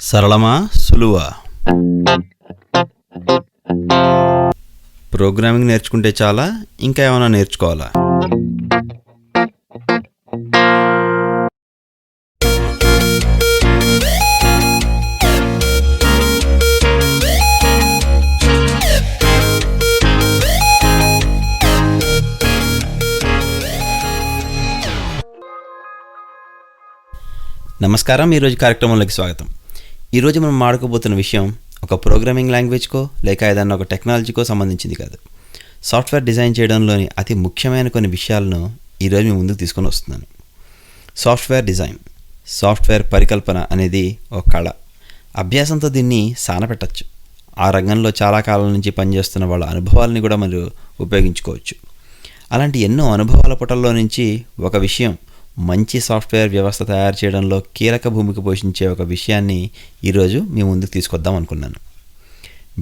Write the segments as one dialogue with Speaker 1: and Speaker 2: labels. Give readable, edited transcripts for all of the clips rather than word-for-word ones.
Speaker 1: సరళమా సులువా? Programming నేర్చుకుంటే చాలా, ఇంకా ఏమైనా నేర్చుకోవాలా? నమస్కారం. ఈరోజు కార్యక్రమంలోకి స్వాగతం. ఈరోజు మనం మాట్లాడుకోబోతున్న విషయం ఒక ప్రోగ్రామింగ్ లాంగ్వేజ్కో లేక ఏదన్నా ఒక టెక్నాలజీకో సంబంధించింది కాదు. సాఫ్ట్వేర్ డిజైన్ చేయడంలోని అతి ముఖ్యమైన కొన్ని విషయాలను ఈరోజు మీ ముందుకు తీసుకొని వస్తున్నాను. సాఫ్ట్వేర్ డిజైన్, సాఫ్ట్వేర్ పరికల్పన అనేది ఒక కళ. అభ్యాసంతో దీన్ని సానపెట్టచ్చు. ఆ రంగంలో చాలా కాలం నుంచి పనిచేస్తున్న వాళ్ళ అనుభవాలని కూడా మీరు ఉపయోగించుకోవచ్చు. అలాంటి ఎన్నో అనుభవాల పుటల్లో నుంచి ఒక విషయం, మంచి సాఫ్ట్వేర్ వ్యవస్థ తయారు చేయడంలో కీలక భూమిక పోషించే ఒక విషయాన్ని ఈరోజు మీ ముందుకు తీసుకొద్దాం అనుకున్నాను.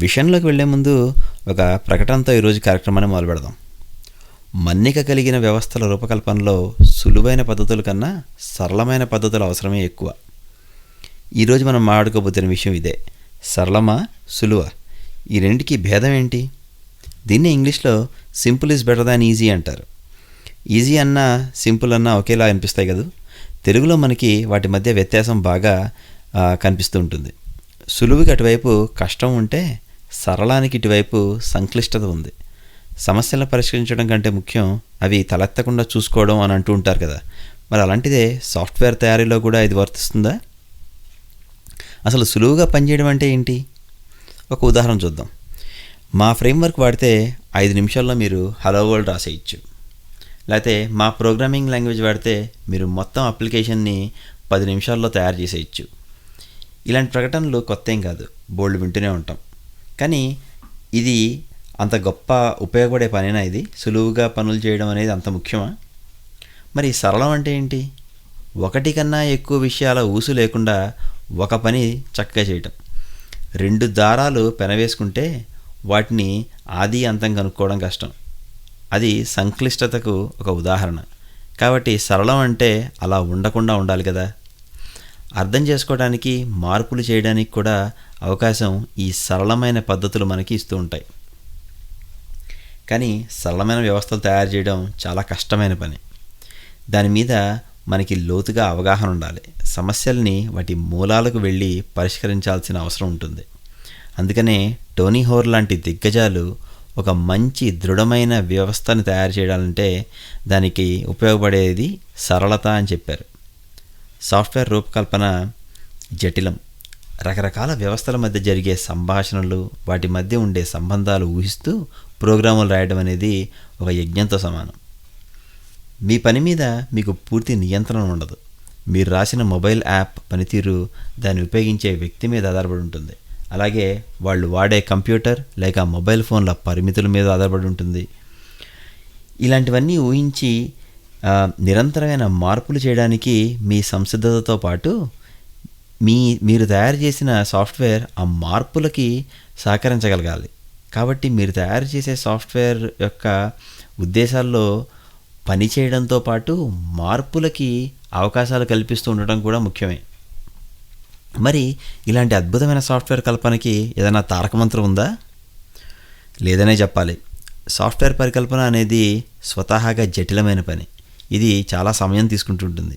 Speaker 1: విషయంలోకి వెళ్లే ముందు ఒక ప్రకటనతో ఈరోజు కార్యక్రమాన్ని మొదలు పెడదాం. మన్నిక కలిగిన వ్యవస్థల రూపకల్పనలో సులువైన పద్ధతుల కన్నా సరళమైన పద్ధతుల అవసరమే ఎక్కువ. ఈరోజు మనం మాట్లాడుకోబోతున్న విషయం ఇదే. సరళమా సులువా? ఈ రెండుకి భేదం ఏంటి? దీన్నే ఇంగ్లీష్లో simple is better than easy అంటారు. ఈజీ అన్నా సింపుల్ అన్నా ఒకేలా అనిపిస్తాయి కదా. తెలుగులో మనకి వాటి మధ్య వ్యత్యాసం బాగా కనిపిస్తూ ఉంటుంది. సులువుకి అటువైపు కష్టం ఉంటే, సరళానికి ఇటువైపు సంక్లిష్టత ఉంది. సమస్యలను పరిష్కరించడం కంటే ముఖ్యం అవి తలెత్తకుండా చూసుకోవడం అని అంటూ ఉంటారు కదా. మరి అలాంటిదే సాఫ్ట్వేర్ తయారీలో కూడా ఇది వర్తిస్తుందా? అసలు సులువుగా పనిచేయడం అంటే ఏంటి? ఒక ఉదాహరణ చూద్దాం. మా ఫ్రేమ్వర్క్ వాడితే 5 నిమిషాల్లో మీరు హలో వరల్డ్ రాసేయచ్చు. లేకపోతే మా ప్రోగ్రామింగ్ లాంగ్వేజ్ వాడితే మీరు మొత్తం అప్లికేషన్ని 10 నిమిషాల్లో తయారు చేసేయచ్చు. ఇలాంటి ప్రకటనలు కొత్త ఏం కాదు, బోల్డ్ వింటూనే ఉంటాం. కానీ ఇది అంత గొప్ప ఉపయోగపడే పనేనా? ఇది సులువుగా పనులు చేయడం అనేది అంత ముఖ్యమా? మరి సరళం అంటే ఏంటి? ఒకటి కన్నా ఎక్కువ విషయాల ఊసు లేకుండా ఒక పని చక్కగా చేయటం. 2 దారాలు పెనవేసుకుంటే వాటిని ఆది అంతం కనుక్కోవడం కష్టం. అది సంక్లిష్టతకు ఒక ఉదాహరణ. కాబట్టి సరళం అంటే అలా ఉండకుండా ఉండాలి కదా. అర్థం చేసుకోవడానికి, మార్పులు చేయడానికి కూడా అవకాశం ఈ సరళమైన పద్ధతులు మనకి ఇస్తూ ఉంటాయి. కానీ సరళమైన వ్యవస్థలు తయారు చేయడం చాలా కష్టమైన పని. దాని మీద మనకి లోతుగా అవగాహన ఉండాలి. సమస్యల్ని వాటి మూలాలకు వెళ్ళి పరిష్కరించాల్సిన అవసరం ఉంటుంది. అందుకనే టోనీ హోర్ లాంటి దిగ్గజాలు ఒక మంచి దృఢమైన వ్యవస్థను తయారు చేయాలంటే దానికి ఉపయోగపడేది సరళత అని చెప్పారు. సాఫ్ట్వేర్ రూపకల్పన జటిలం. రకరకాల వ్యవస్థల మధ్య జరిగే సంభాషణలు, వాటి మధ్య ఉండే సంబంధాలు ఊహిస్తూ ప్రోగ్రాములు రాయడం అనేది ఒక యజ్ఞంతో సమానం. మీ పని మీద మీకు పూర్తి నియంత్రణ ఉండదు. మీరు రాసిన మొబైల్ యాప్ పనితీరు దాన్ని ఉపయోగించే వ్యక్తి మీద ఆధారపడి ఉంటుంది. అలాగే వాళ్ళు వాడే కంప్యూటర్ లేక మొబైల్ ఫోన్ల పరిమితుల మీద ఆధారపడి ఉంటుంది. ఇలాంటివన్నీ ఊహించి నిరంతరమైన మార్పులు చేయడానికి మీ సంసిద్ధతతో పాటు మీరు తయారు చేసిన సాఫ్ట్వేర్ ఆ మార్పులకి సహకరించగలగాలి. కాబట్టి మీరు తయారు చేసే సాఫ్ట్వేర్ యొక్క ఉద్దేశాల్లో పని చేయడంతో పాటు మార్పులకి అవకాశాలు కల్పిస్తూ ఉండటం కూడా ముఖ్యమే. మరి ఇలాంటి అద్భుతమైన సాఫ్ట్వేర్ కల్పనకి ఏదైనా తారక మంత్రం ఉందా? లేదనే చెప్పాలి. సాఫ్ట్వేర్ పరికల్పన అనేది స్వతహాగా జటిలమైన పని. ఇది చాలా సమయం తీసుకుంటుంటుంది.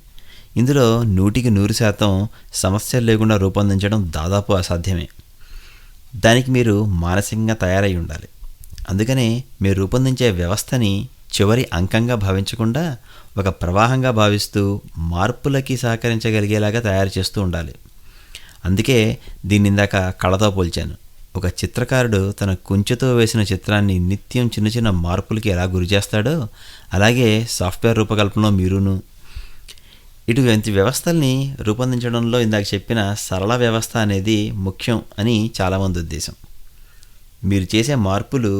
Speaker 1: ఇందులో 100% సమస్యలు లేకుండా రూపొందించడం దాదాపు అసాధ్యమే. దానికి మీరు మానసికంగా తయారై ఉండాలి. అందుకనే మీరు రూపొందించే వ్యవస్థని చివరి అంకంగా భావించకుండా ఒక ప్రవాహంగా భావిస్తూ మార్పులకి సహకరించగలిగేలాగా తయారు చేస్తూ ఉండాలి. అందుకే దీన్ని ఇందాక కళతో పోల్చాను. ఒక చిత్రకారుడు తన కుంచెతో వేసిన చిత్రాన్ని నిత్యం చిన్న చిన్న మార్పులకి ఎలా గురి చేస్తాడో, అలాగే సాఫ్ట్వేర్ రూపకల్పనలో మీరును. ఇటువంటి వ్యవస్థల్ని రూపొందించడంలో ఇందాక చెప్పిన సరళ వ్యవస్థ అనేది ముఖ్యం అని చాలామంది ఉద్దేశం. మీరు చేసే మార్పులు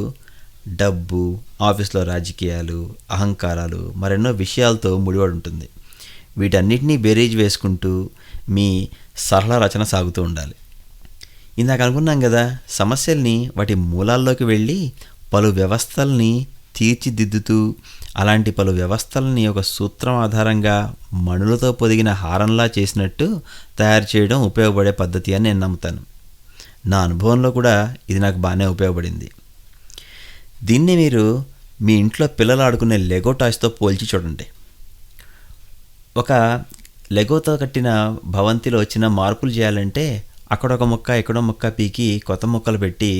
Speaker 1: డబ్బు, ఆఫీస్లో రాజకీయాలు, అహంకారాలు, మరెన్నో విషయాలతో ముడిపడి ఉంటుంది. వీటన్నిటినీ బేరీజ్ వేసుకుంటూ మీ సరళ రచన సాగుతూ ఉండాలి. ఇందాక అనుకున్నాం కదా, సమస్యల్ని వాటి మూలాల్లోకి వెళ్ళి పలు వ్యవస్థల్ని తీర్చిదిద్దుతూ అలాంటి పలు వ్యవస్థలని ఒక సూత్రం ఆధారంగా మణులతో పొదిగిన హారంలా చేసినట్టు తయారు చేయడం ఉపయోగపడే పద్ధతి అని నేను నమ్ముతాను. నా అనుభవంలో కూడా ఇది నాకు బాగానే ఉపయోగపడింది. దీన్ని మీరు మీ ఇంట్లో పిల్లలు ఆడుకునే లెగో టాయ్స్తో పోల్చి చూడండి. ఒక లెగోతో కట్టిన భవంతిలో చిన్న మార్పులు చేయాలంటే అక్కడొక ముక్క ఎక్కడో ముక్క పీకి కొత్త ముక్కలు పెట్టి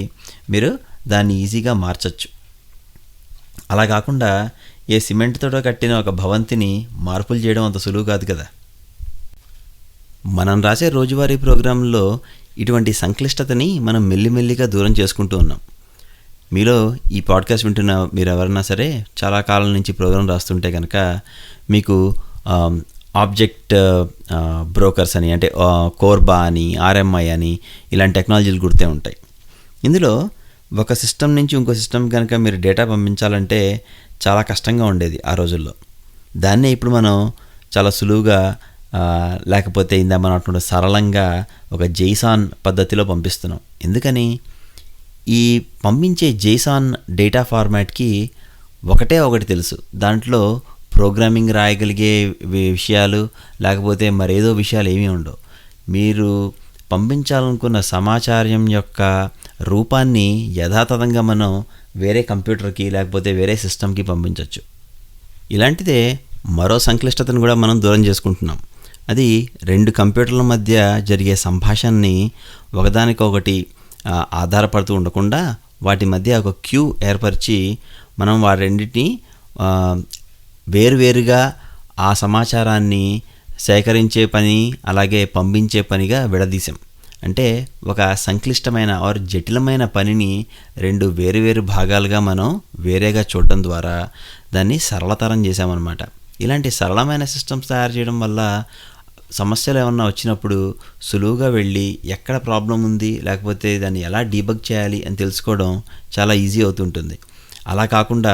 Speaker 1: మీరు దాన్ని ఈజీగా మార్చచ్చు. అలా కాకుండా ఏ సిమెంట్తో కట్టిన ఒక భవంతిని మార్పులు చేయడం అంత సులువు కాదు కదా. మనం రాసే రోజువారీ ప్రోగ్రాంలో ఇటువంటి సంక్లిష్టతని మనం మెల్లిమెల్లిగా దూరం చేసుకుంటూ ఉన్నాం. మీలో ఈ పాడ్కాస్ట్ వింటున్న మీరు ఎవరైనా సరే చాలా కాలం నుంచి ప్రోగ్రాం రాస్తుంటే కనుక మీకు ఆబ్జెక్ట్ బ్రోకర్స్ అని, అంటే కోర్బా అని, ఆర్ఎంఐ అని ఇలాంటి టెక్నాలజీలు గుర్తే ఉంటాయి. ఇందులో ఒక సిస్టమ్ నుంచి ఇంకో సిస్టమ్ కనుక మీరు డేటా పంపించాలంటే చాలా కష్టంగా ఉండేది ఆ రోజుల్లో. దాన్నే ఇప్పుడు మనం చాలా సులువుగా, లేకపోతే ఇందా మనం అటువంటి సరళంగా ఒక జైసాన్ పద్ధతిలో పంపిస్తున్నాం. ఎందుకని? ఈ పంపించే జైసాన్ డేటా ఫార్మాట్కి ఒకటి తెలుసు. దాంట్లో ప్రోగ్రామింగ్ రాయగలిగే విషయాలు లేకపోతే మరేదో విషయాలు ఏమీ ఉండవు. మీరు పంపించాలనుకున్న సమాచారం యొక్క రూపాన్ని యథాతథంగా మనం వేరే కంప్యూటర్కి లేకపోతే వేరే సిస్టమ్కి పంపించవచ్చు. ఇలాంటిదే మరో సంక్లిష్టతను కూడా మనం దూరం చేసుకుంటున్నాం. అది రెండు కంప్యూటర్ల మధ్య జరిగే సంభాషణని ఒకదానికొకటి ఆధారపడుతూ ఉండకుండా వాటి మధ్య ఒక క్యూ ఏర్పరిచి మనం వాటి రెండింటినీ వేరువేరుగా ఆ సమాచారాన్ని సేకరించే పని అలాగే పంపించే పనిగా విడదీశాం. అంటే ఒక సంక్లిష్టమైన ఆర్ జటిలమైన పనిని రెండు వేరువేరు భాగాలుగా మనం వేరేగా చూడడం ద్వారా దాన్ని సరళతరం చేశామన్నమాట. ఇలాంటి సరళమైన సిస్టమ్స్ తయారు చేయడం వల్ల సమస్యలు ఏమన్నా వచ్చినప్పుడు సులువుగా వెళ్ళి ఎక్కడ ప్రాబ్లం ఉంది లేకపోతే దాన్ని ఎలా డీబగ్ చేయాలి అని తెలుసుకోవడం చాలా ఈజీ అవుతుంటుంది. అలా కాకుండా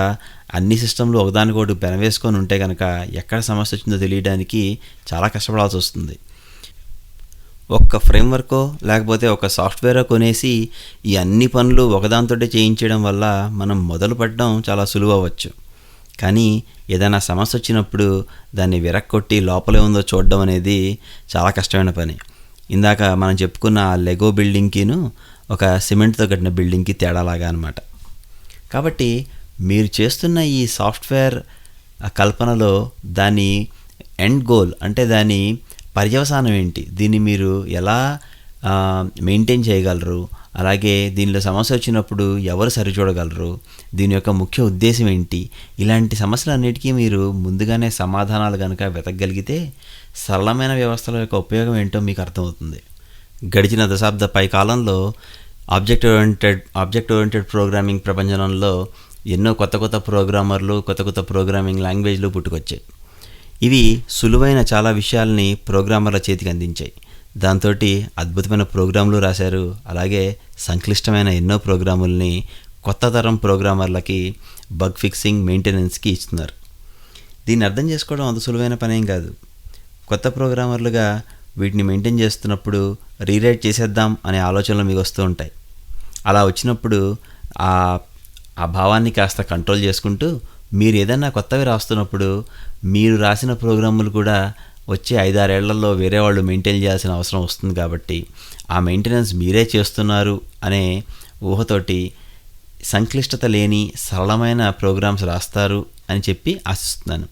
Speaker 1: అన్ని సిస్టంలు ఒకదానికొకటి పెనవేసుకొని ఉంటే కనుక ఎక్కడ సమస్య వచ్చిందో తెలియడానికి చాలా కష్టపడాల్సి వస్తుంది. ఒక్క ఫ్రేమ్వర్కో లేకపోతే ఒక సాఫ్ట్వేరో కొనేసి ఈ అన్ని పనులు ఒకదానితోటే చేయించడం వల్ల మనం మొదలు పెట్టడం చాలా సులువు అవ్వచ్చు. కానీ ఏదైనా సమస్య వచ్చినప్పుడు దాన్ని విరక్కొట్టి లోపలే ఉందో చూడడం అనేది చాలా కష్టమైన పని. ఇందాక మనం చెప్పుకున్న ఆ లెగో బిల్డింగ్కిను ఒక సిమెంట్తో కట్టిన బిల్డింగ్కి తేడాలాగా అనమాట. కాబట్టి మీరు చేస్తున్న ఈ సాఫ్ట్వేర్ కల్పనలో దాని ఎండ్ గోల్, అంటే దాని పర్యవసానం ఏంటి, దీన్ని మీరు ఎలా మెయింటైన్ చేయగలరు, అలాగే దీనిలో సమస్య వచ్చినప్పుడు ఎవరు సరిచూడగలరు, దీని యొక్క ముఖ్య ఉద్దేశం ఏంటి, ఇలాంటి సమస్యలన్నిటికీ మీరు ముందుగానే సమాధానాలు కనుక వెతకగలిగితే సరళమైన వ్యవస్థల యొక్క ఉపయోగం ఏంటో మీకు అర్థమవుతుంది. గడిచిన దశాబ్ద పై కాలంలో ఆబ్జెక్ట్ ఓరియంటెడ్ ప్రోగ్రామింగ్ ప్రపంచంలో ఎన్నో కొత్త ప్రోగ్రామర్లు, కొత్త ప్రోగ్రామింగ్ లాంగ్వేజ్లు పుట్టుకొచ్చాయి. ఇవి సులువైన చాలా విషయాల్ని ప్రోగ్రామర్ల చేతికి అందించాయి. దాంతో అద్భుతమైన ప్రోగ్రాంలు రాశారు. అలాగే సంక్లిష్టమైన ఎన్నో ప్రోగ్రాముల్ని కొత్త తరం ప్రోగ్రామర్లకి బగ్ ఫిక్సింగ్, మెయింటెనెన్స్కి ఇస్తున్నారు. దీన్ని అర్థం చేసుకోవడం అంత సులువైన పనేం కాదు. కొత్త ప్రోగ్రామర్లుగా వీటిని మెయింటైన్ చేస్తున్నప్పుడు రీరైట్ చేసేద్దాం అనే ఆలోచనలు మీకు వస్తూ ఉంటాయి. అలా వచ్చినప్పుడు ఆ భావాన్ని కాస్త కంట్రోల్ చేసుకుంటూ మీరు ఏదైనా కొత్తవి రాస్తున్నప్పుడు మీరు రాసిన ప్రోగ్రాములు కూడా వచ్చే 5-6 ఏళ్లలో వేరే వాళ్ళు మెయింటైన్ చేయాల్సిన అవసరం వస్తుంది. కాబట్టి ఆ మెయింటెనెన్స్ మీరే చేస్తున్నారు అనే ఊహతోటి సంక్లిష్టత లేని సరళమైన ప్రోగ్రామ్స్ రాస్తారు అని చెప్పి ఆశిస్తున్నాను.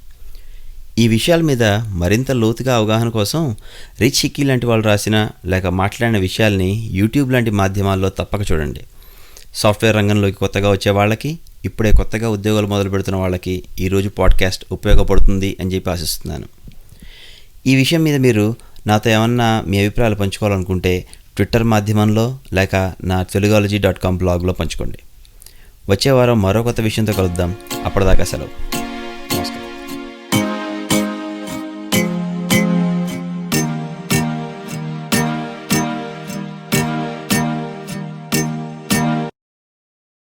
Speaker 1: ఈ విషయాల మీద మరింత లోతుగా అవగాహన కోసం రిచ్ హిక్కీ లాంటి వాళ్ళు రాసిన లేక మాట్లాడిన విషయాల్ని యూట్యూబ్ లాంటి మాధ్యమాల్లో తప్పక చూడండి. సాఫ్ట్వేర్ రంగంలోకి కొత్తగా వచ్చే వాళ్ళకి, ఇప్పుడే కొత్తగా ఉద్యోగాలు మొదలు పెడుతున్న వాళ్ళకి ఈరోజు పాడ్కాస్ట్ ఉపయోగపడుతుంది అని చెప్పి ఆశిస్తున్నాను. ఈ విషయం మీద మీరు నాతో ఏమన్నా మీ అభిప్రాయాలు పంచుకోవాలనుకుంటే ట్విట్టర్ మాధ్యమంలో లేక నా teluguology.com బ్లాగ్లో పంచుకోండి. వచ్చే వారం మరో కొత్త విషయంతో కలుద్దాం. అప్పటిదాకా సెలవు. నమస్కారం.